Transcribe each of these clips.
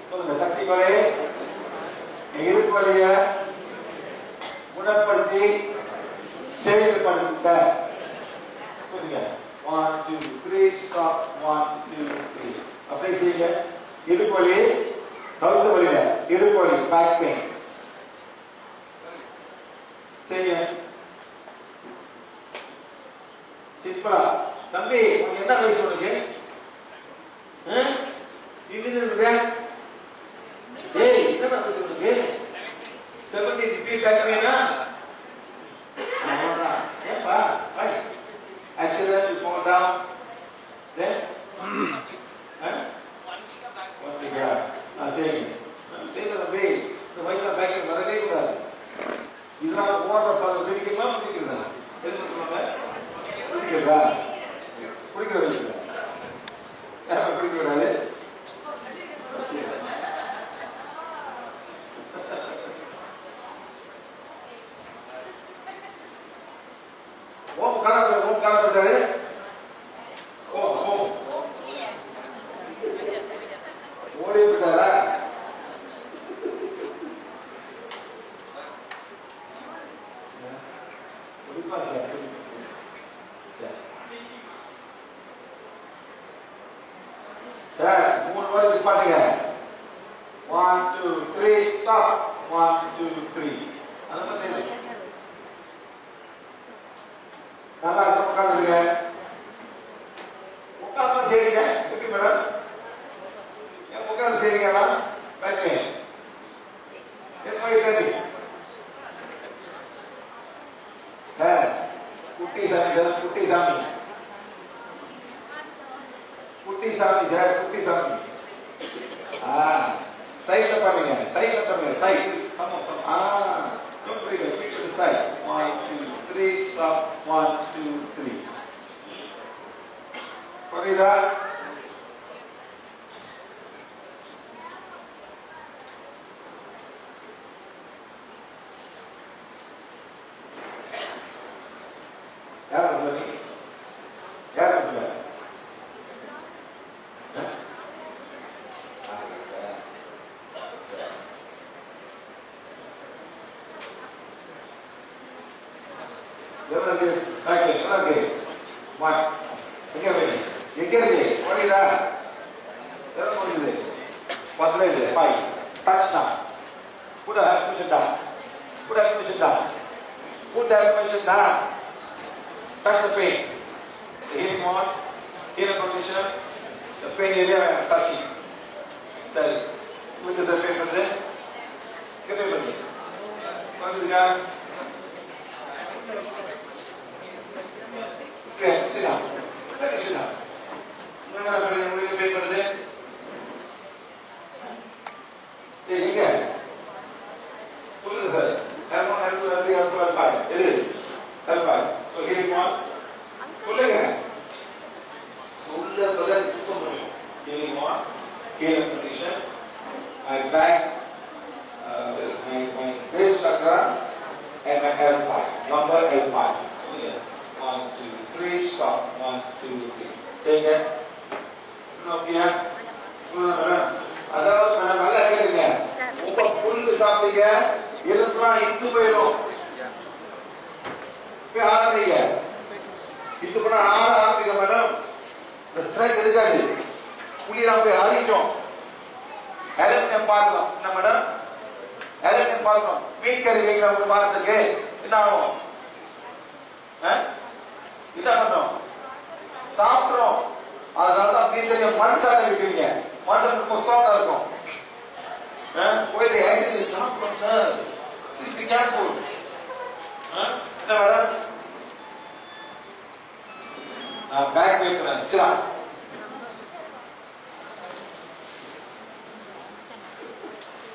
சொல்லுங்க. சக்தி கொலை இடுப்பு வலிய குணப்படுத்தி செயல்படுத்த சொல்லுங்க. 1 2 3 ஸ்டாப். 1 2 3 அப்படியே செய்யுங்க. இடுப்பு வலி, கழுத்து வலியில இடுப்பு வலி, பேக் பெயின் செய்யுங்க. சிம்பிளா. தம்பி உனக்கு என்ன வயசு? உனக்கு இன்னும் இருக்குதா? ஏய் என்ன வயசு உனக்கு? 70 ரிப்பீட் பேக் பெயினா? ஆமாடா. ஏப்பா by accident you fall down then சரி தம்பி இந்த வயசுல பேக்கெட் வரவே கூடாது. இதனால போடுற பல பிடிக்குமா பிடிக்கிறதா? பிடிக்கிறதா? பிடிக்கிறது பிடிக்க கூடாது. ஓம் காணப்பட்டது. ஓடி விட்டாரா? சார் 3 வாட்டி நிப்பாட்டுங்க. 1 2 3 ஸ்டாப். 1 2 3 அதான் செய்யுங்க. நல்லா உட்காந்துருங்க. உட்காந்து செய்யுங்க. எப்படி மேடம் உட்காந்து செய்யுங்களா? பேட்டரி சார் குட்டி சாமி சார், குட்டி சாமி, குட்டி சாமி சார், குட்டி சாமி. சைட்ல பண்ணுங்க, சைட்ல பண்ணுங்க. Side side. 1 2 3 ஸ்டாப். 1 2 3 புரியுதா? Touch the pain. The healing one, healing condition, the pain area touching. சரி, உங்களுக்கு சார் pain பண்ணுது? கேட்டே பண்ணுது. வந்துருக்கா? Okay, sit down. Sit down. உங்களுக்கு pain பண்ணுது? எங்க? சொல்லுங்க sir. L1, L2, L3, L4, L5. எது? L5. So healing one. சொல்லுங்க. சொல்ல பதில் சுத்தம் பண்ணுங்க. Healing one, healing condition. My back, my base chakra and my L5. Number L5. Yeah. 1 2 3 stop. 1 2 3. Say again. ஓகேயா? அதாவது நல்லா கேளுங்க. உங்க புல்லு சாப்பிட்டீங்க, எலும்புலாம் இந்து போயிடும். போய் ஆரம்பிங்க. இது பண்ண ஆரம்பிக்க மேடம். இந்த ஸ்ட்ரென்த் இருக்காது. புள்ளியெல்லாம் போய் ஆறிட்டோம். அலுமினியம் பாத்திரம் என்ன மேடம்? அலுமினியம் பாத்திரம் மீன் கறி வைக்கிற ஒரு பாத்திரத்துக்கு என்ன ஆகும்? என்ன பண்ணோம்? சாப்பிட்றோம். அதனாலதான் மீன் கறியை மண் சாலை வைக்கிறீங்க. மண் சாலை புஸ்தகம் இருக்கும். போயிட்டு ஆக்சிடென்ட் சாப்பிட்றோம் சார். Please be careful. என்ன மேடம்? பேக் வைக்கிறேன். சிலா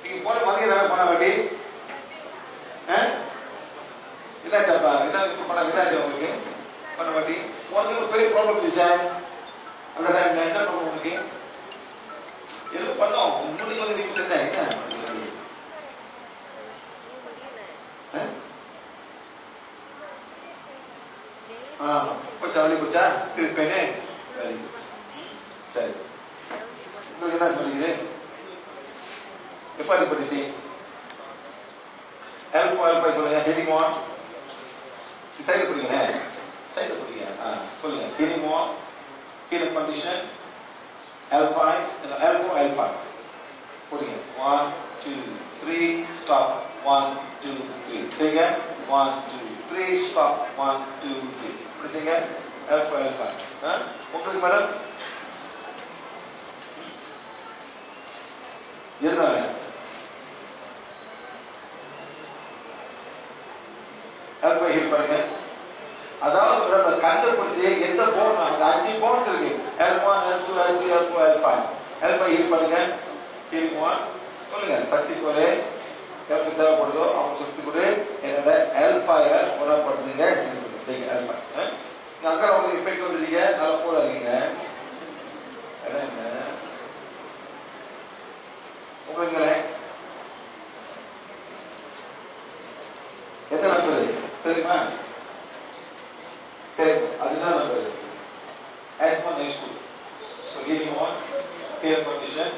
நீங்க போன மதிய தானே போன வாட்டி என்னாச்சாப்பா? என்ன பண்ண என்னாச்சு உங்களுக்கு போன வாட்டி? உங்களுக்கு ஒரு பெரிய ப்ராப்ளம் இருந்துச்சா அந்த டைம்? என்ன ப்ராப்ளம் உங்களுக்கு? எதுவும் பண்ணோம் முன்னுக்கு வந்து நீங்க சொன்ன என்ன கொஞ்சம் வலி போச்சா திருப்பேனே வெரி குட் சரி உங்களுக்கு என்ன சொல்லிக்குது எப்படி படிச்சு L4 L5 சொல்லுங்க hearing on சைடு படிங்க சைடு படிங்க சொல்லுங்க hearing on hearing condition L5 L4 L5 படிங்க 1 2 3 stop 1 2 3 say again 1 2 3 stop 1 2 3 படிங்க L4 L5 உங்களுக்கு மேடம் எதனால L5 ஹீல் பண்ணுங்க அதாவது நம்ம கண்டுபிடிச்சு எந்த போன் அங்க 5 போன்ஸ் இருக்கு L1 L2 L3 L4 L5 L5 heel பண்ணுங்க ஹீலிங் 1 சொல்லுங்க சக்தி கோலே எவ்வளவு தேவைப்படுதோ அவங்க சக்தி கூட என்னோட L5 உணப்படுத்துங்க செய்யுங்க L5 அக்கா உங்களுக்கு இப்பைக்கு வந்துட்டீங்க நல்ல போல இருக்கீங்க உங்களுக்கு எத்தனை நம்பர் தெரியுமா தெரியும் அதுதான் number S1 S2 so healing 1 clear condition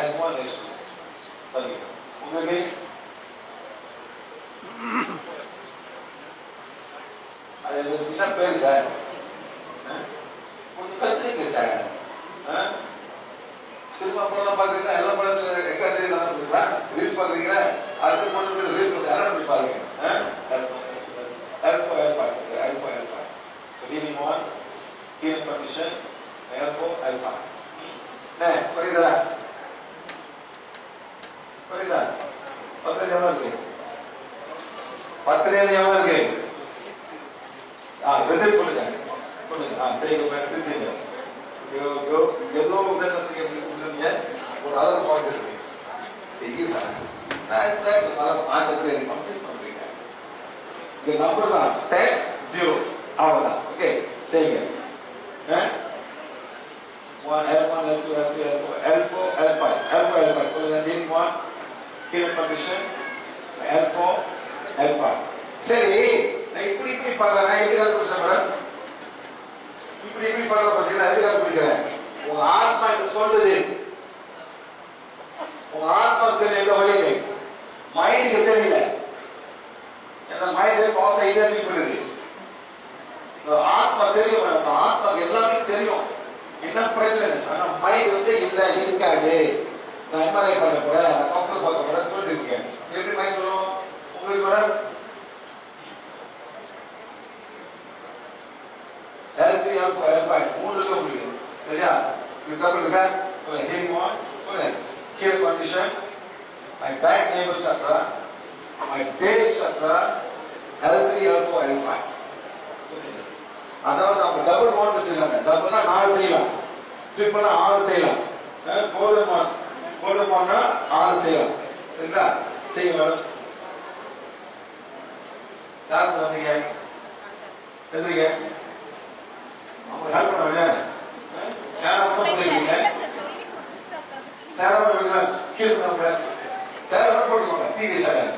S1 S2 சரிங்க உங்களுக்கு அது என்ன பேர் சார் கொஞ்சம் கத்துறீங்க சார் சினிமா படம் பாக்குறீங்களா எல்லா படத்துல எக்காட்டே தான் இருக்குங்களா ரீல்ஸ் பாக்குறீங்களா அடுத்த படத்துல ரீல்ஸ் யாரும் போய் பாருங்க L4 L5 L4 L5 so healing 1 healing condition L4 L5 புரியுதா புரியுதா பத்திரம் எவ்வளவு இருக்கு பத்திரம் எவ்வளவு இருக்கு ரெண்டு சொல்லுங்க சொல்லுங்க சரிங்க ஏதோ ஒரு ஆதார் பாயிண்ட் இருக்கு செய்ய சார் நான் சார் மாற்றத்தை கம்ப்ளீட் பண்றீங்க இந்த நம்பர் தான் 10 0 அவ்வளவுதான் ஓகே செய்யுங்க L1 L2 L3 L4 L5 L4 L5 சொல்லுங்க healing 1 healing condition L4 L5 சரி நான் இப்படி பண்றேன் எப்படி கண்டுபிடிச்சேன் இப்படி பண்ற பத்தினா எப்படி கண்டுபிடிக்கிறேன் உங்க ஆத்மா என்ன சொல்லுது உங்க ஆத்மா தெரியல எங்க வழி மைண்டுக்கு தெரியல அந்த மைண்ட் பாஸ் ஐடென்டிஃபை ஆத்மா தெரியும் ஆத்மாக்கு எல்லாமே தெரியும் என்ன பிரச்சனை ஆனா மைண்ட் வந்து இல்ல இருக்காது நான் எம்ஆர்ஐ பண்ண போறேன் நான் டாக்டர் பார்க்க போறேன்னு சொல்லிட்டு இருக்கேன் எப்படி மைண்ட் சொல்லும் உங்களுக்கு மேடம் L3 L4 L5 மூணு இருக்க முடியும் சரியா இதுக்கு இருக்கா healing 1 clear condition my back navel chakra my base chakra L3 L4 L5 அதாவது நம்ம டபுள் பாண்ட் வச்சிருக்காங்க டபுள்னா 4 செய்யலாம் ட்ரிபிள்னா 6 செய்யலாம் கோல்டன் பாண்ட்னா 6 செய்யலாம் சரிங்களா செய்யுங்க மேடம் யார் வந்தீங்க எதுங்க அவங்க ஹெல்ப் பண்ணுவாங்க சேலம் பண்ணிருக்கீங்க சேலம் பண்ணுங்க கீழே நம்ம சேலம் போட்டுக்கோங்க டிவி சேலம்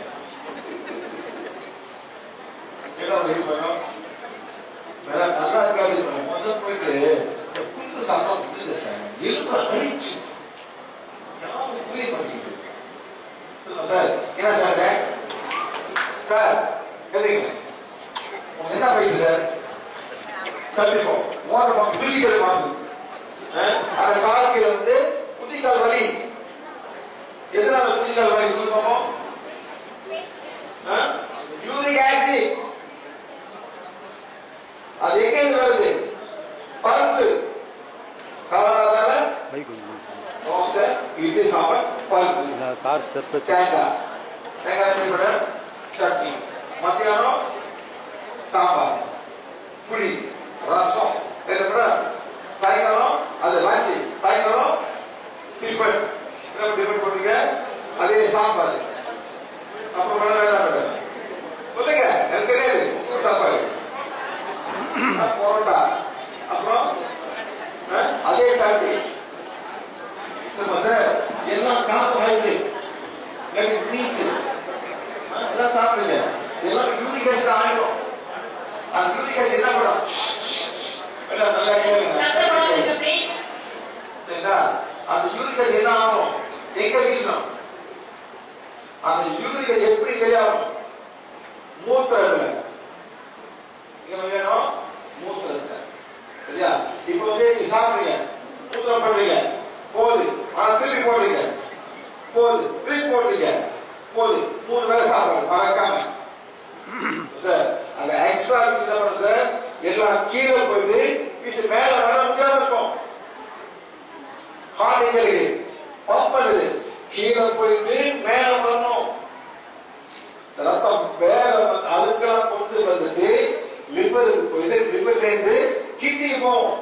ஏதோ ஹெல்ப் பண்ணும் வேற நல்லா இருக்காது முதல்ல போயிட்டு புல்லு சாப்பிட புரியல சார் எலும்பு அழிச்சு யாரும் புரிய மாட்டேங்குது சார் என்ன சார் சார் எதுங்க உங்களுக்கு என்ன வயசு சார் 34 ஓரமா பிரிக்கல் வாங்கு அந்த காலத்துல வந்து குதிகால் வலி எதனால குதிகால் வலி சொல்லுவோமோ யூரிக் ஆசிட் அது எங்க இருந்து வருது பருப்பு காலாதார தோசை இட்லி சாம்பார் பருப்பு சார் ஸ்டெப் தேங்காய் சட்னி மத்தியானம் சாம்பார் புளி ரசம் சாயங்காலம் அது லஞ்ச் சாயங்காலம் டிஃபன் டிஃபன் பண்ணுங்க அதே சாப்பாடு அப்புறம் பண்ண வேண்டாம் சொல்லுங்க எனக்கு தெரியாது சாப்பாடு பரோட்டா அப்புறம் அதே சாப்பிட்டு சார் எல்லாம் கார்போஹைட்ரேட் எல்லாம் சாப்பிடுங்க எல்லாம் யூரிக் ஆசிட் ஆயிடும் அந்த யூரிக் ஆசிட் என்ன நல்லா கேளுங்க. சரிங்களா? அந்த யூரிக் ஆசிட் என்ன ஆகும்? எங்க வீசணும்? அந்த யூரிக் ஆசிட் எப்படி வெளியாகும்? மூத்திரத்துல. இங்க வேணும் மூத்திரத்துல. சரியா? இப்போ வந்து நீ சாப்பிடுறீங்க, மூத்திரம் பண்றீங்க, போகுது, ஆனா திருப்பி போடுறீங்க, போகுது, திருப்பி போடுறீங்க, போகுது, 3 வேளை சாப்பிடுறது மறக்காம. சார் அந்த எக்ஸ்ட்ரா என்ன பண்ணும் சார்? எல்லாம் கீழே போயிட்டு வீட்டு மேல வர முடியாம இருக்கும். ஹார்ட் எங்களுக்கு பம்ப் பண்ணுது, கீழே போயிட்டு மேல வரணும். ரத்தம் மேல அதுக்கெல்லாம் கொண்டு வந்துட்டு லிவருக்கு போயிட்டு லிவர்ல இருந்து கிட்னிக்கு போகும்.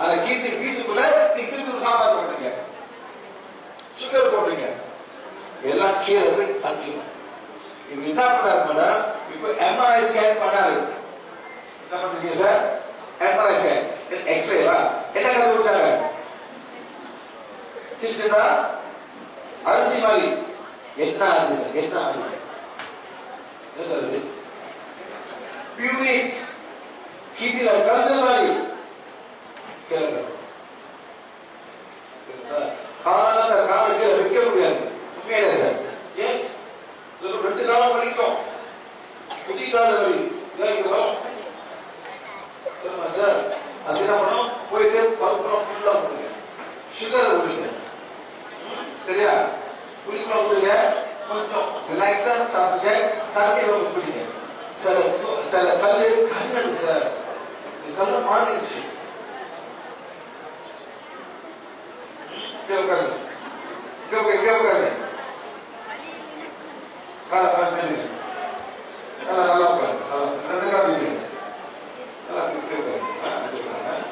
அந்த கிட்னி பீஸுக்குள்ள நீங்க திருப்பி சாப்பாடு போடுறீங்க, சுகர் போடுறீங்க, எல்லாம் கீழே போய் தங்கிடும். இப்ப என்ன பண்ணாரு மேடம்? இப்ப எம்ஆர்ஐ ஸ்கேன் பண்ணாரு. என்ன பண்றீங்க சார்? எம்ஆர்ஐ ஸ்கேன், எக்ஸ்ரேவா என்ன கண்டுபிடிச்சாங்க? சின்னதா அரிசி மாதிரி என்ன ஆகுது? என்ன ஆகுது? என்ன சொல்றது? பியூரிட் கிட்னில கலந்த மாதிரி கேளுங்க. காலத்தை வைக்க முடியாது. உண்மையிலே சார் எஸ் 2 காலம் வரைக்கும் குதிக்காத வழி வரும் சார். அது என்ன பண்ணும்? போயிட்டு பல்புறம் ஃபுல்லா போடுங்க, சுகர் விடுங்க. சரியா? குளிக்கலாம் விடுங்க, கொஞ்சம் ரிலாக்ஸா சாப்பிடுங்க, தண்ணி ரொம்ப குடிங்க. சில கல்லு கல்லது சார், கல்லு மாறிடுச்சு. கேட்காது கேட்காது நல்லா உட்காரு.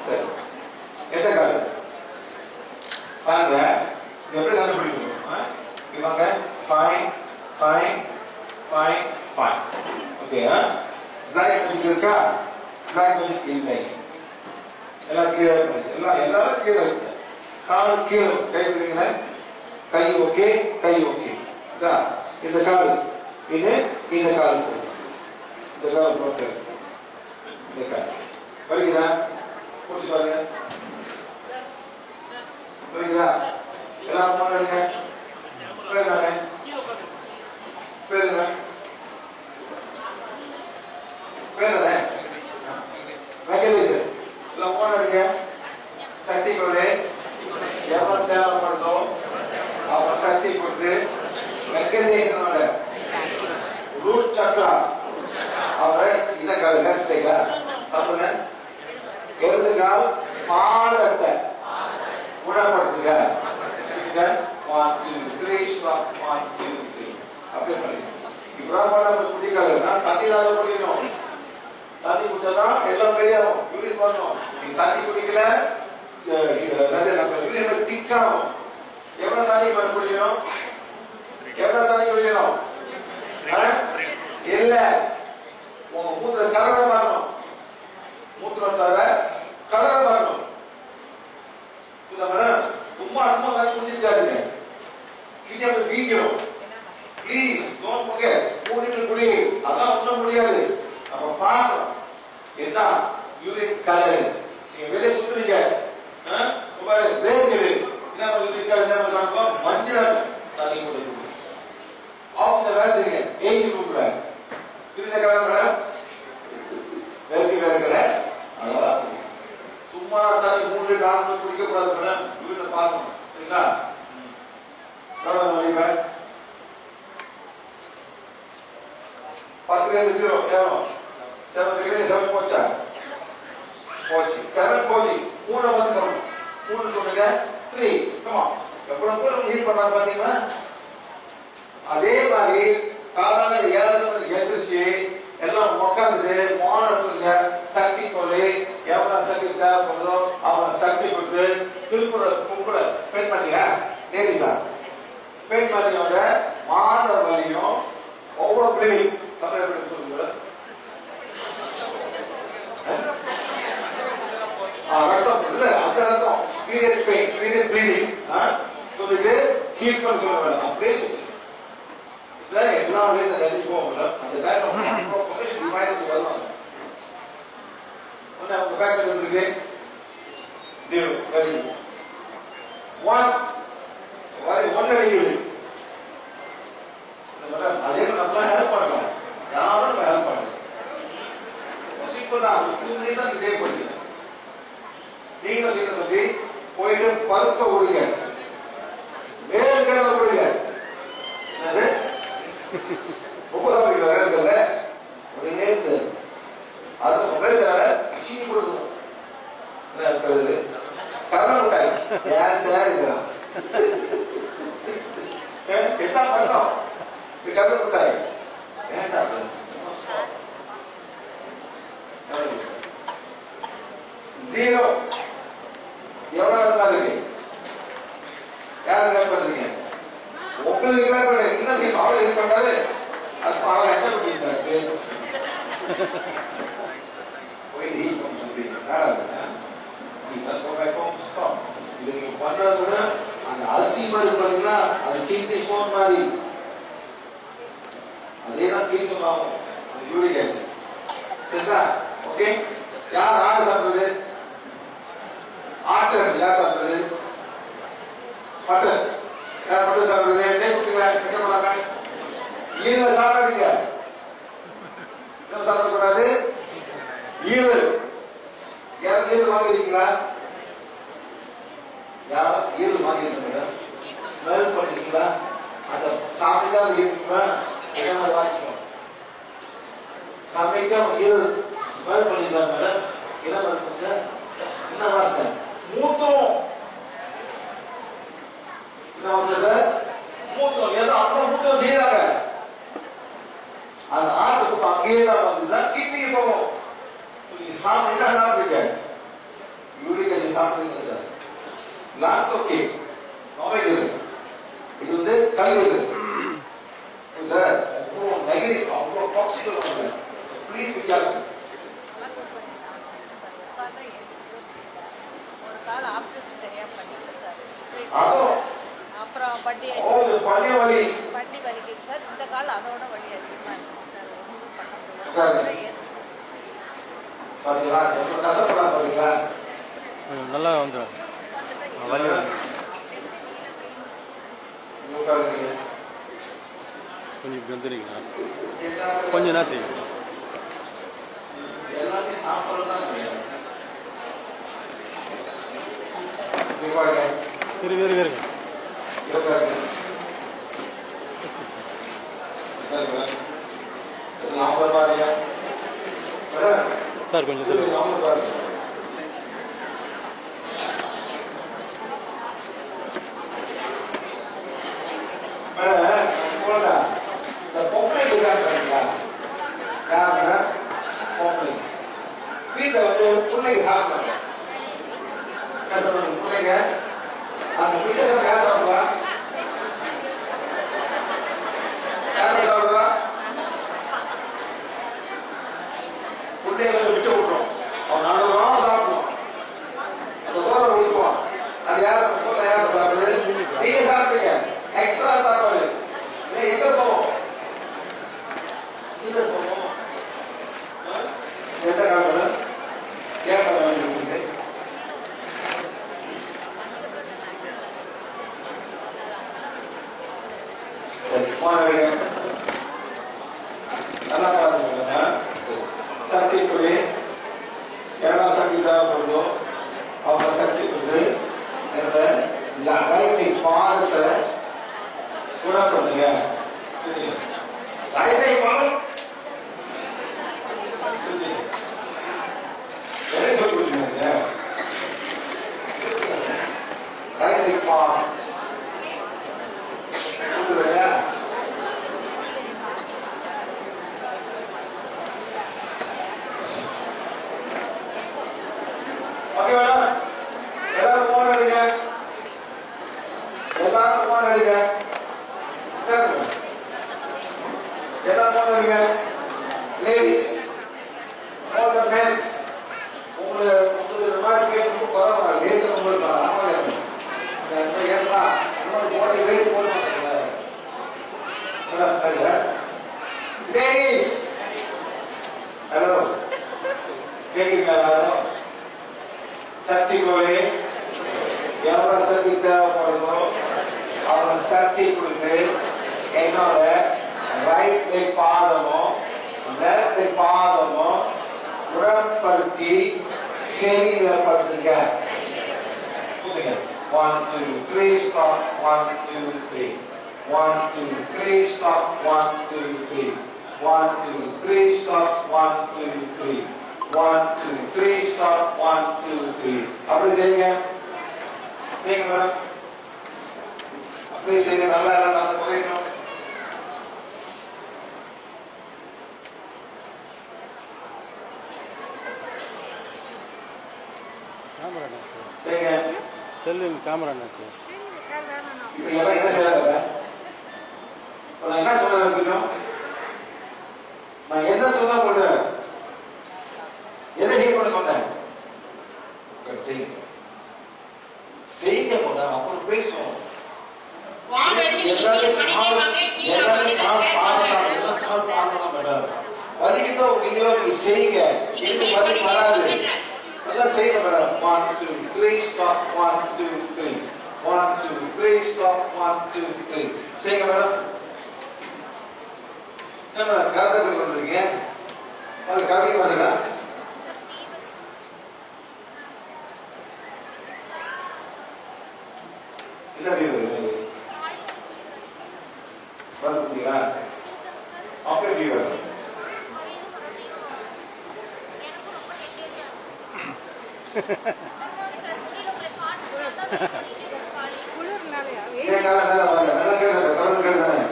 சரி, எந்த காலம் வாங்க எப்படி கண்டுபிடிக்கணும்? இவங்க fine fine fine fine. Okay, black magic இருக்கா? பிளாக் மேஜிக் இல்லை. எல்லாம் கீழே எல்லாம் எல்லாரும் கீழே இருக்கு. கால் கீழே, கை பிடிங்க, கை ஓகே, கை ஓகே. இந்த கால் இது, இந்த கால் போட்டு, இந்த கால் போட்டு, இந்த கால் வலிக்குதா? போட்டு பாருங்க, வலிக்குதா? எல்லாரும் மாறுங்க. பேர் நானே, பேர் என்ன? பேர் என்ன? மெக்கனிசம். எல்லாம் மாறுங்க. சக்தி கொடு, எவ்வளவு தேவைப்படுதோ அவ்வளவு சக்தி கொடுத்து மெக்கனிசனோட ரூட் சக்கரா அவரை இந்த கால் லெஃப்ட் லைக்கா தப்புங்க, இடது கால் பாதத்தை குணப்படுத்துங்க. 1 2 3 ஸ்டாப். 1 2 3 அப்படியே பண்ணுங்க. இப்பதான் பண்ண குதிக்கால தண்ணினால குடிக்கணும். தண்ணி குடிச்சாதான் எல்லாம் வெளியாகும், யூரின் பண்ணணும். நீ தண்ணி குடிக்கல திக்காகும். எவ்வளவு தண்ணி குடிக்கணும்? எவ்வளவு தண்ணி குடிக்கணும்? இல்ல, உங்க மூத்திர கலரை மாட்டணும். மூத்திரம் தவிர கலரை மாட்டணும். சும்மா சும்மா தண்ணி குடிச்சிருக்காதுங்க, கிட்ட வீங்கிடும். ப்ளீஸ் டோன்ட் ஃபர்கெட், 3 லிட்டர் குடி. அதான் ஒண்ணும் முடியாது. நம்ம பார்க்கணும் என்ன யூரின் கலர். நீங்க வெளியே சுத்துறீங்க, வேர்க்குது, என்ன யூரின் கலர் என்ன பண்ணுவாங்க? மஞ்சள் தண்ணி குடிக்கணும். ஆஃப் வேலை செய்யுங்க, ஏசி ரூம்ல இருந்த கலர் மேடம் வேர்க்கல. அதான் சும்மா தண்ணி 3 லிட்டர் 4 லிட்டர் குடிக்க கூடாது மேடம். யூரினை பார்க்கணும். சரிங்களா? கலர் மொழிவை 10 0 எவ்வளோ? 7 போச்சா? போச்சு. 7 போச்சு. 3 வந்து சொல்லணும். 3 சொல்லுங்க. 3 கமா எவ்வளவு பேர் ஹீல் பண்றாங்க பாத்தீங்களா? அதே மாதிரி சாதாரண 7 எந்திரிச்சு எல்லாம் உட்காந்துட்டு மோன சொல்லுங்க. சக்தி கொலை எவ்வளவு சக்தி தேவைப்படுதோ அவன் சக்தி கொடுத்து திருப்புற கும்புற பெண் பண்ணிங்க. லேடிஸா பெண் பண்ணியோட மாத வலியும் ஒவ்வொரு பிள்ளையும் தமிழ் சொல்லுங்க. ரத்தம் இல்ல, அந்த ரத்தம் பீரியட் பெயின், பீரியட் ப்ளீடிங் சொல்லிட்டு ஹீல் பண்ண சொல்ல வேண்டாம். அப்படியே சொல்லி எல்லா வழியும் அந்த போகல. அந்த டைம் வருவாங்க. உங்க பேக் இருக்கு 0 வெரி குட் 1 வரை 1 அடிக்குது அதே நம்ம ஹெல்ப் பண்ணலாம் யாரும் ஹெல்ப் பண்ணலாம் சிம்பிள் தான் 2 மினிட்ஸ் தான் சேவ் பண்ணுங்க நீங்க செய்யறது தம்பி போயிட்டு பருப்பை விடுங்க வேர்க்கடலை விடுங்க என்னது ரொம்ப சாப்பிடுங்க வேர்க்கடலை ஒரு நேர்ந்து அது வேர்க்கடலை சீனி கொடுக்கணும் என்ன கடலை மிட்டாய் ஏன் சார் இருக்கிறான் என்ன பண்ணோம் இது கடலை மிட்டாய் வேண்டாம் சார் 0 எவ்வளவு நாள் இருக்கு யாரு கேப் பண்றீங்க உங்களுக்கு கேப் பண்ண இன்னும் நீங்க அவ்வளவு இது பண்றாரு அது பாருங்க என்ன பண்ணீங்க சார் போய் ஹீட் பண்ண சொல்றீங்க நீ சார் போகும் ஸ்டாப் இது நீங்க பண்றது கூட அந்த அரிசி மாதிரி பாத்தீங்கன்னா அது கிட்னி ஸ்டோன் மாதிரி அதே தான் கிட்னி ஸ்டோன் ஆகும் அந்த யூரிக் ஆசிட் சரிங்களா ஓகே யார் ஆடு சாப்பிடுறது ஆட்டு யார் சாப்பிடுறது மட்டன் யார் மட்டன் சாப்பிடுறது என்ன பண்ணாங்க ஈரல் சாப்பிடாதீங்க என்ன சாப்பிடக்கூடாது ஈரல் யாரும் ஈரல் வாங்கிருக்கீங்களா யாரும் ஈரல் வாங்கிருக்கீங்க ஸ்மெல் பண்ணிருக்கீங்களா அந்த சாப்பிட்டா இருக்கீங்களா என்ன மாதிரி வாசிக்கும் சமைக்க ஈரல் ஸ்மெல் பண்ணிருக்காங்க என்ன மாதிரி சார் என்ன வாசனை மூத்தம் சார் மூத்தம் ஏதோ அந்த மூத்தம் செய்யறாங்க அந்த ஆட்டு மூத்தம் அங்கேயே தான் வந்துதான் கிட்னிக்கு போகும் நீங்க என்ன சாப்பிடுறீங்க யூரிக் ஆசிட் சாப்பிடுறீங்க சார் லாட்ஸ் ஓகே நோய் இது வந்து கல்லு சார் அவ்வளோ நெகட்டிவ் அவ்வளோ டாக்ஸிக் ப்ளீஸ் பி கேர்ஃபுல் அப்புறம் பட்டி வலி வலிக்குது சார் இந்த கால் அதோட வலி அதிகமா இருக்கு சார் ஒன்றும் பண்ண முடியாது பாத்தீங்களா எவ்வளவு கஷ்டப்படலாம் பாத்தீங்களா நல்லா வந்துடும் வலி கொஞ்சம் இப்படி வந்துடுறீங்களா கொஞ்சம் நேரத்துக்கு எல்லாமே சாப்பிடலாம் இருங்க சார் கொஞ்சம் வீட்டுல வந்து பிள்ளைங்க சாப்பிடுறாங்க பிள்ளைங்க அந்த வித்தியாசம் யார் சாப்பிடுவா யாரை சாப்பிடுவா பிள்ளைங்களை விட்டு விட்டுரும் அவன் நல்லதா சாப்பிடுவான் அந்த சோறை விட்டுருவான் அது யார் அந்த சோறை யார் சாப்பிடுது நீங்க சாப்பிட்டீங்க எக்ஸ்ட்ரா சாப்பாடு எங்க போவோம் போவோம் எந்த காலம் ஏன் நல்லா பாருங்க சக்தி கொடு எவ்வளோ சக்தி தேவைப்படுதோ அவங்க சக்தி கொடுத்து கைத்தை பாதத்தை குணப்படுத்துங்க கைத்தை பாதம் சொல்லி கொடுத்துருங்க கைத்தை பாதம் Ladies, all the men, உங்களுக்கு இந்த மாதிரி கேட்டு பரவாயில்ல லேட்டு உங்களுக்கு ஏன்னா பாடி வெயிட் போட மாட்டேங்க. Ladies, hello, கேட்குறீங்களா எல்லாரும்? சக்தி கோவே எவ்வளவு சக்தி தேவைப்படுதோ அவ்வளவு சக்தி கொடுத்து என்னோட ரைட் லெக் பாதமும் லெஃப்ட் லெக் பாதமும் குணப்படுத்தி சரீரப்படுத்துங்க. 1 2 3 stop 1 2 3 1 2 3 stop 1 2 3 1 2 3 stop 1 2 3 1 2 3 stop 1 2 3 அப்படி செய்யுங்க. செய்யுங்க மேடம். அப்படி செய்யுங்க. நல்லா நல்லா குறையணும். கேமரா என்னாச்சு? செய்யுங்க. செல்லு கேமரா என்னாச்சு? சார் வேணாம் இப்ப எல்லாம் என்ன செய்யறாங்க? நான் என்ன சொல்றேன்? நான் என்ன சொல்ல போட்டேன்? எதை ஹீட் பண்ண சொன்னேன்? செய்யுங்க. செய்யுங்க போட அப்புறம் பேசுவோம். வலிக்குதோ இல்லையோ நீங்க செய்யுங்க. எனக்கு வலி வராது. அதான் செய்யுங்க மேடம். 1 2 3 stop 1 2 3 1 2 3 stop 1 2 3 செய்யுங்க மேடம். என்ன மேடம் கரெக்டா போய் பண்றீங்க? அது கரெக்டா வரீங்களா? என்ன ஃபீவர் வந்துட்டீங்களா? அப்படியே ஃபீவர் குளிர்னாலயா ஏன் கால நேரம் வரல? நல்லா கேளுங்க. தொடர்ந்து கேளுங்க.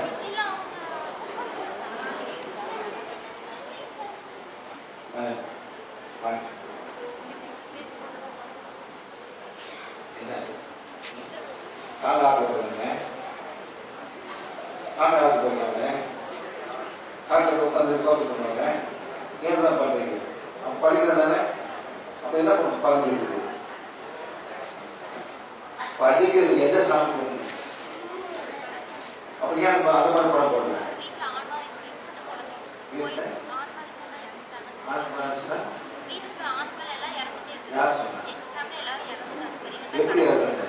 என்ன சாதாரண போடுறாங்க. சாதாரண போடுறாங்க. காட்டில் உட்காந்து கோத்து பண்ணுவாங்க. ஏன் தான் பண்றீங்க? அவன் படிக்கிறது தானே. அப்ப என்ன பண்ண பழங்குது? படிக்கிறது எதை சாப்பிடணும்? அப்படியே அது மாதிரி படம் போடுறேன். யார் சொன்னா? எப்படி இறந்தாங்க?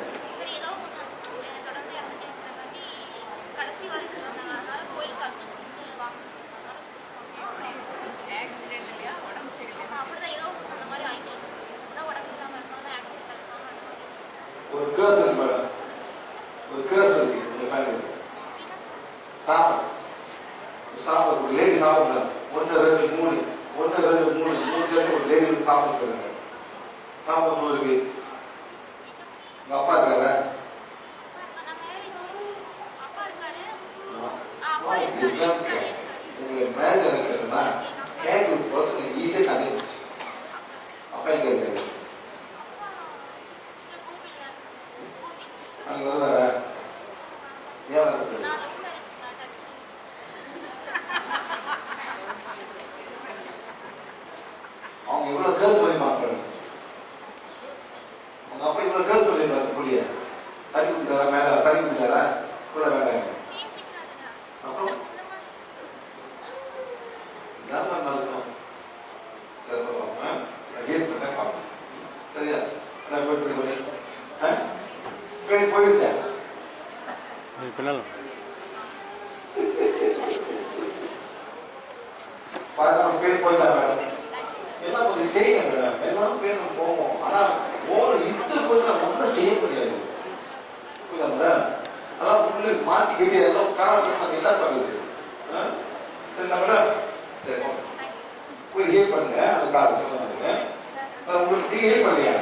ஒரு கேர்ஸ் இருக்கு மேடம். ஒரு கேர்ஸ் இருக்கு உங்க ஃபேமிலி. சாப்பிடு சாப்பிடு. ஒரு லேடி சாப்பிடுறாங்க. 1 2 3 1 2 3 3 ஒரு லேடி சாப்பிடுறாங்க. சாப்பிடும் போது உங்க அப்பா இருக்காரா? நீங்க மேனேஜர் இருக்கிறதுனா கேட்க பர்சன் ஈஸியாக கண்டுபிடிச்சு அப்பா எங்க இருக்காரு? அங்க வருவாரா? ஏன் வருது? அவங்க இவ்வளவு கேஸ் பண்ணிருப்பாங்க. உங்க அப்பா இவ்வளவு கேஸ் பண்ணிருப்பாரு. புள்ளிய தண்ணி குடிச்சாரா? மேல தண்ணி குடிச்சாரா? கூட வேண்டாம். அப்புறம் நல்லா நடக்கும். சரி பார்ப்போம். ஏன் பண்ண பார்ப்போம். சரியா? நான் போயிட்டு போயிடுச்சா? பின்னால் பாருங்க பேர் போயிட்டா மேடம். எல்லாம் கொஞ்சம் செய்யுங்க மேடம். எல்லாரும் பேர் போவோம். ஆனா ஓன இட்டு போய் நம்ம ஒன்றும் செய்ய முடியாது. புரியுதா மேடம்? அதெல்லாம் உங்களுக்கு மாட்டிக்கிட்டு எல்லாம் கனவு நம்ம என்ன பண்ணுது? சரி மேடம். சரி போய் ஹெல்ப் பண்ணுங்க. அதுக்காக சொல்லுங்க. உங்களுக்கு நீங்க ஹெல்ப் பண்ணலையா?